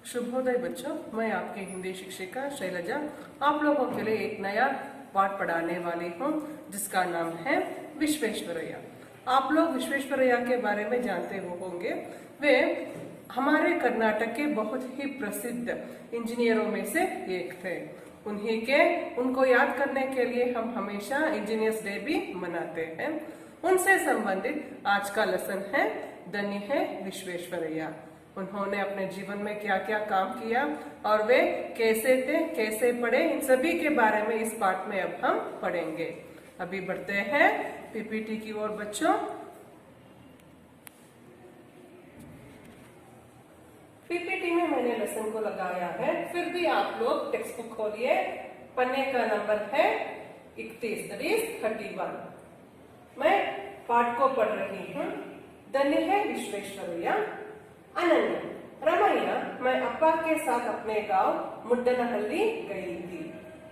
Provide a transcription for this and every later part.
शुभोदय बच्चों, मैं आपकी हिंदी शिक्षिका शैलजा आप लोगों के लिए एक नया पाठ पढ़ाने वाली हूँ जिसका नाम है विश्वेश्वरैया। आप लोग विश्वेश्वरैया के बारे में जानते होंगे। वे हमारे कर्नाटक के बहुत ही प्रसिद्ध इंजीनियरों में से एक थे। उनको याद करने के लिए हम हमेशा इंजीनियर्स डे भी मनाते हैं। उनसे संबंधित आज का लेसन है धन्य है विश्वेश्वरैया। उन्होंने अपने जीवन में क्या क्या काम किया और वे कैसे थे, कैसे पढ़े, इन सभी के बारे में इस पाठ में अब हम पढ़ेंगे। अभी बढ़ते हैं पीपीटी की ओर बच्चों। पीपीटी में मैंने लेसन को लगाया है, फिर भी आप लोग टेक्स्ट बुक खोलिए। पन्ने का नंबर है 31, दैट इज 31। मैं पाठ को पढ़ रही हूँ। धन्य है विश्वेश्वरैया। अनन्या, रमैया, मैं अप्पा के साथ अपने गांव मुड्डनहल्ली गई थी।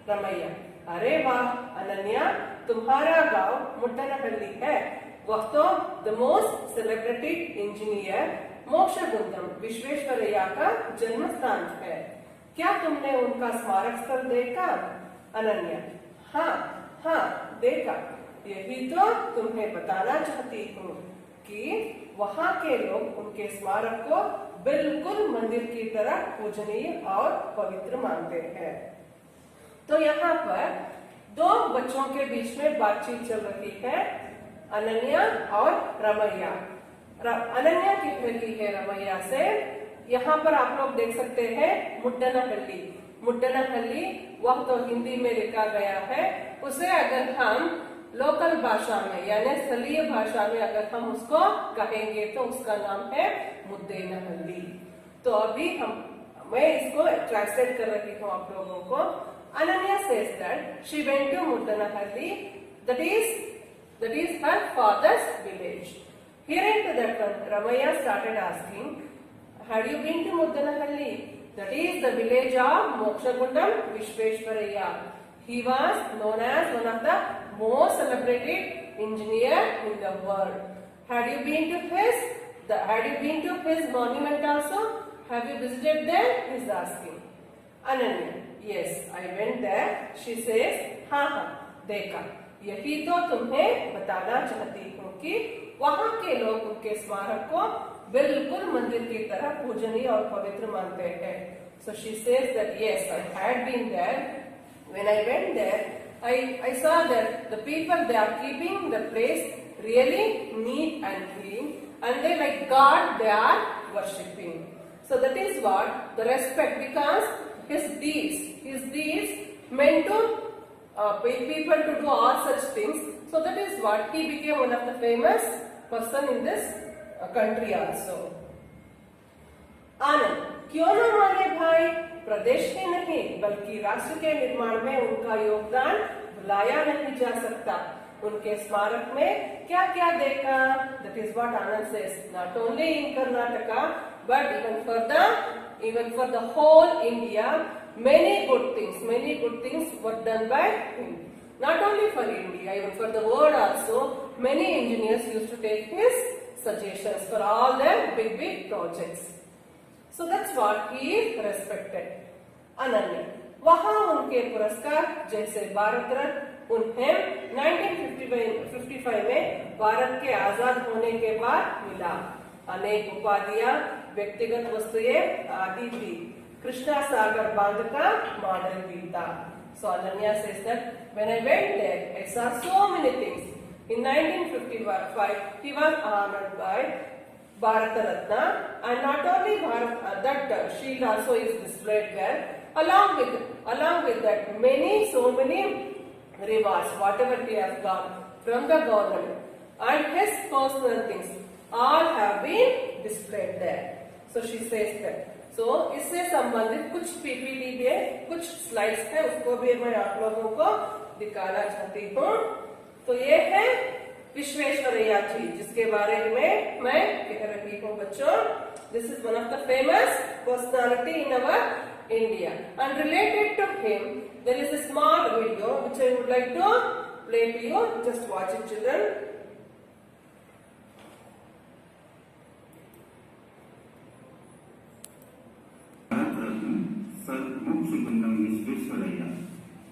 रमैया, अरे वाह अनन्या, तुम्हारा गांव मुड्डनहल्ली है। वह तो the most celebrated engineer Mokshagundam Visvesvaraya का जन्म स्थान है। क्या तुमने उनका स्मारक स्थल देखा? अनन्या, हाँ देखा। यही तो तुम्हें बताना चाहती हूँ कि वहाँ के लोग उनके स्मारक को बिल्कुल मंदिर की तरह पूजनीय और पवित्र मानते हैं। तो यहाँ पर दो बच्चों के बीच में बातचीत चल रही है, अनन्या और रमैया। अनन्या कह रही है रमैया से, यहाँ पर आप लोग देख सकते हैं मुड्डनहल्ली। मुड्डनहल्ली वह तो हिंदी में लिखा गया है, उसे अगर हम लोकल भाषा में यानी स्थलीय भाषा में अगर हम उसको कहेंगे तो उसका नाम है मुद्देनहल्ली। तो अभी मैं इसको ट्रांसलेट कर रही हूँ आप लोगों को। Ananya says that she went to Muddanahally, that is her father's village. Hearing to that one, Ramaiya started asking, had you been to Muddanahally? That is the village of Mokshagundam Vishveshwaraya. He was known as one of the most celebrated engineer in the world. Had you been to his monument also? Have you visited there? He is asking. Ananya, yes, I went there. She says, हाँ देखा। यही तो तुम्हें बताना चाहती हूँ कि वहाँ के लोग उनके स्मारक को बिल्कुल मंदिर की तरह पूजनीय और पवित्र मानते हैं। So she says that yes, I had been there. When I went there, I saw that the people, they are keeping the place really neat and clean, and they like God they are worshipping. So that is what the respect, because his deeds meant to people to do all such things. So that is what he became one of the famous person in this country also. आनंद, क्यों न माने भाई, प्रदेश ही नहीं बल्कि राष्ट्र के निर्माण में उनका योगदान भुलाया नहीं जा सकता। उनके स्मारक में क्या क्या देखा? That is what Anand says. Not only in Karnataka, but even for the whole India, many good things were done by him. Not only for India, even for the world also, many engineers used to take his suggestions for all their big projects. So that's what he is respected. Ananya, वहाँ उनके पुरस्कार जैसे भारत रत्न उन्हें 1955 में भारत के आजाद होने के बाद मिला। अनेक उपाधियां, व्यक्तिगत वस्तुएं आदि थी। कृष्णा सागर बांध का मॉडल भी था। So Ananya says that when I went there, I saw so many things. In 1955, he was honored by Bharat Ratna, and not only that shield also is displayed there. Along with that, so many rewards, whatever he has got from the government, and his personal things, all have been displayed there. So she says that. So इससे संबंधित कुछ PPT में कुछ slides है, उसको भी मैं आप लोगों को दिखाना चाहती हूँ। तो ये है विश्वेश्वरैया जी, जिसके बारे में मैं कह रही हूँ बच्चों। This is one of the famous personality in our India, and related to him, there is a small video which I would like to play to you. Just watch it, children.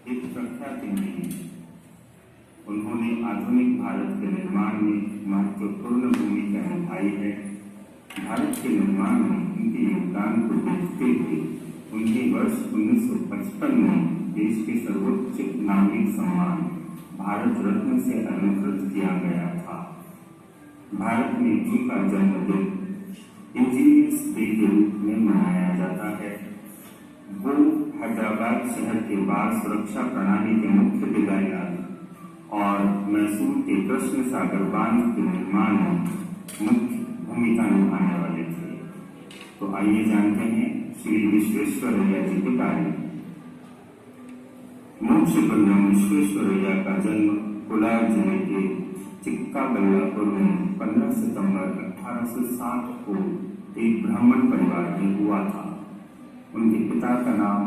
एक प्रख्यात engineer. उन्होंने आधुनिक भारत के निर्माण में महत्वपूर्ण भूमिका निभाई है। भारत के निर्माण में उनके योगदान को देखते हुए उन्हें वर्ष 1955 में देश के सर्वोच्च नागरिक सम्मान भारत रत्न से अलंकृत किया गया था। भारत में उनका जन्मदिन इंजीनियर्स डे के रूप में मनाया जाता है। वो हैदराबाद शहर के बाढ़ सुरक्षा प्रणाली के मुख्य डिजाइनर और मैसूर के कृष्ण सागर बांध के निर्माण में मुख्य भूमिका निभाने वाले थे। तो आइए जानते हैं श्री विश्वेश्वरैया जी के बारे में। मोक्षगुंडम विश्वेश्वरैया का जन्म कोलार जिले के चिक्काबल्लापुर में 15 सितंबर 1860 को एक ब्राह्मण परिवार में हुआ था। उनके पिता का नाम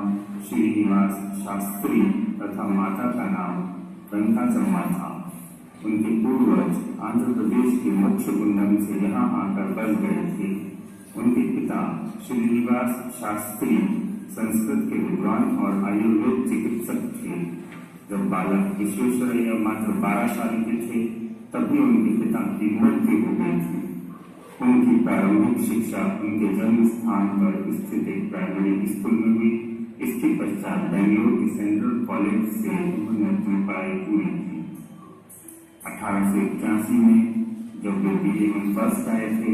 श्रीनिवास शास्त्री तथा माता का नाम रंकाचम्मा था। उनके पूर्वज आंध्र प्रदेश के मोक्षगुंडम से यहाँ आकर बस गए थे। उनके पिता श्रीनिवास शास्त्री संस्कृत के विद्वान और आयुर्वेद चिकित्सक थे। जब बालक विश्वेश्वरैया मात्र 12 साल के थे तभी उनके पिता की मृत्यु हो गई थी। उनकी प्रारंभिक शिक्षा उनके जन्म स्थान पर स्थित एक प्राइमरी स्कूल में हुई। इसके पश्चात बेंगलोर के सेंट्रल कॉलेज से उन्होंने अपनी पढ़ाई पूरी की। 1881 में जब वे BA में फर्स्ट आए थे,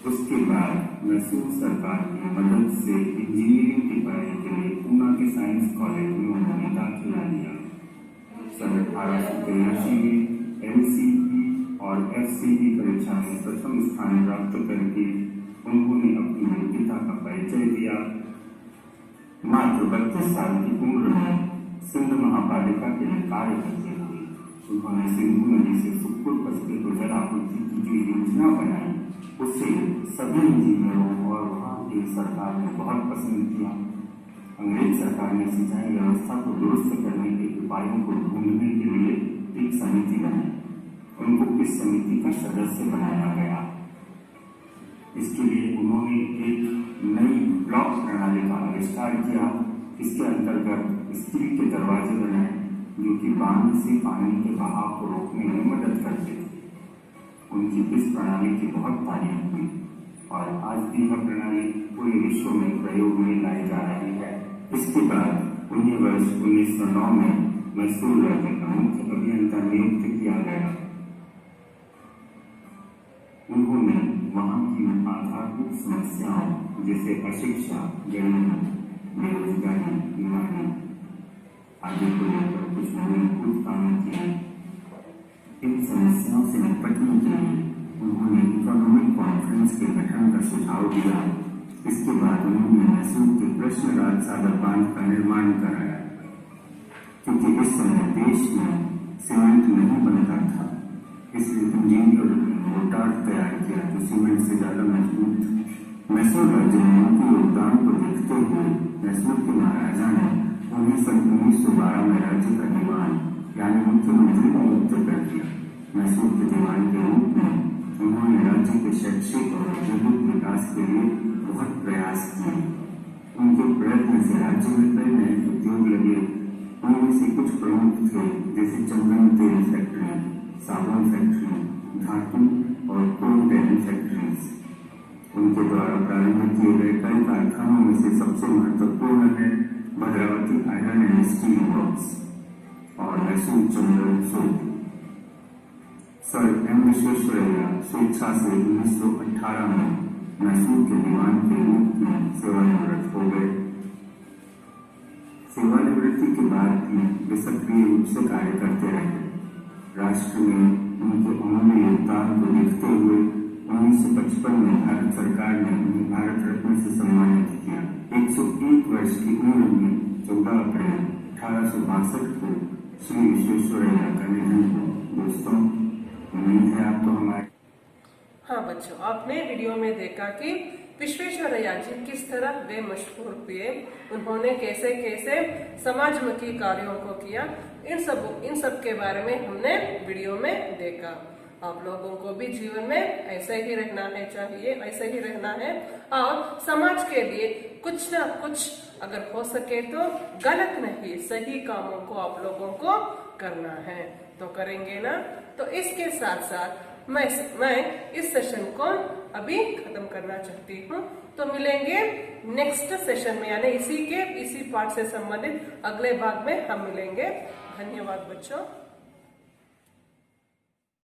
उसके बाद मैसूर सरकार की मदद से इंजीनियरिंग की पढ़ाई के लिए पूना के साइंस कॉलेज में उन्होंने दाखिला लिया। सन 1883 में MCE और FCE परीक्षा में प्रथम स्थान प्राप्त करके उन्होंने अपनी योग्यता का परिचय दिया। मात्र 32 साल की उम्र में सिंध महापालिका के लिए कार्य करते हुए उन्होंने सिंधु नदी से सुखपुर कस्बे को जल आपूर्ति की जो योजना बनाई उसे सभी इंजीनियरों और वहाँ की सरकार ने बहुत पसंद किया। अंग्रेज सरकार ने सिंचाई व्यवस्था को दुरुस्त करने के उपायों को ढूंढने के लिए एक समिति बनाई। उनको इस समिति का सदस्य बनाया गया। इसके लिए उन्होंने एक नई ब्लॉक प्रणाली का आविष्कार किया। इसके अंतर्गत स्टील के दरवाजे बनाए जो कि बांध से पानी के बहाव को रोकने में मदद करते थे। उनकी इस प्रणाली की बहुत तारीफ हुई और आज भी यह प्रणाली पूरे विश्व में प्रयोग में लाई जा रही है। इसके बाद उन्हें वर्ष 1909 में मैसूर राज्य का मुख्य अभियंता नियुक्त किया गया। उन्होंने वहाँ की आधारभूत समस्याओं जैसे अशिक्षा, गरीबी, बेरोजगारी, बीमारी आदि को लेकर कुछ मूलभूत काम किए। इन समस्याओं से निपटने के लिए उन्होंने इकोनॉमिक कॉन्फ्रेंस के गठन का सुझाव दिया। इसके बाद उन्होंने मैसूर के कृष्ण सागर बांध का निर्माण कराया। क्योंकि इस समय देश में सीमेंट नहीं बनता था, इसलिए इंजीनियर ने मोर्टार तैयार किया जो सीमेंट से ज्यादा मजबूत। मैसूर राज्य में उनके योगदान को देखते हुए मैसूर के महाराजा ने उन्हें सन 1912 में राज्य का दीवान यानी मुख्यमंत्री को नियुक्त कर दिया। मैसूर के दीवान के रूप में उन्होंने राज्य के शैक्षिक और औद्योगिक विकास के लिए बहुत प्रयास किए। उनके प्रयत्न से राज्य में कई नए उद्योग लगे। उनमें से कुछ प्रमुख थे जैसे चंदन तेल फैक्ट्री, साबुन फैक्ट्री, धातु और कोल टैनिंग फैक्ट्रीज। उनके द्वारा प्रारंभ किए गए कई कारखानों में से सबसे महत्वपूर्ण है Bhadravati iron and steel works और मैसूर चंदन सोप। सर एम विश्वेश्वरैया स्वेच्छा से 1918 में मैसूर के दीवान के रूप में सेवानिवृत्त हो गए। सेवानिवृत्ति के बाद भी वे सक्रिय रूप से कार्य करते रहे। राष्ट्र में उनके अमूल्य योगदान को देखते हुए 1955 में भारत सरकार ने उन्हें भारत रत्न से सम्मानित किया। 101 वर्ष की उम्र में 14 अप्रैल 1862 को श्री विश्वेश्वरैया का निधन हुआ। दोस्तों, उम्मीद है आपको हमारे हाँ बच्चों, आपने वीडियो में देखा कि विश्वेश्वरैया जी किस तरह वे मशहूर हुए, उन्होंने कैसे कैसे समाजमुखी कार्यों को किया, इन सब के बारे में हमने वीडियो में देखा। आप लोगों को भी जीवन में ऐसे ही रहना है, चाहिए ऐसे ही रहना है और समाज के लिए कुछ ना कुछ अगर हो सके तो गलत नहीं, सही कामों को आप लोगों को करना है, तो करेंगे ना। तो इसके साथ साथ मैं इस सेशन को अभी खत्म करना चाहती हूँ। तो मिलेंगे नेक्स्ट सेशन में, यानी इसी पार्ट से संबंधित अगले भाग में हम मिलेंगे। धन्यवाद बच्चों।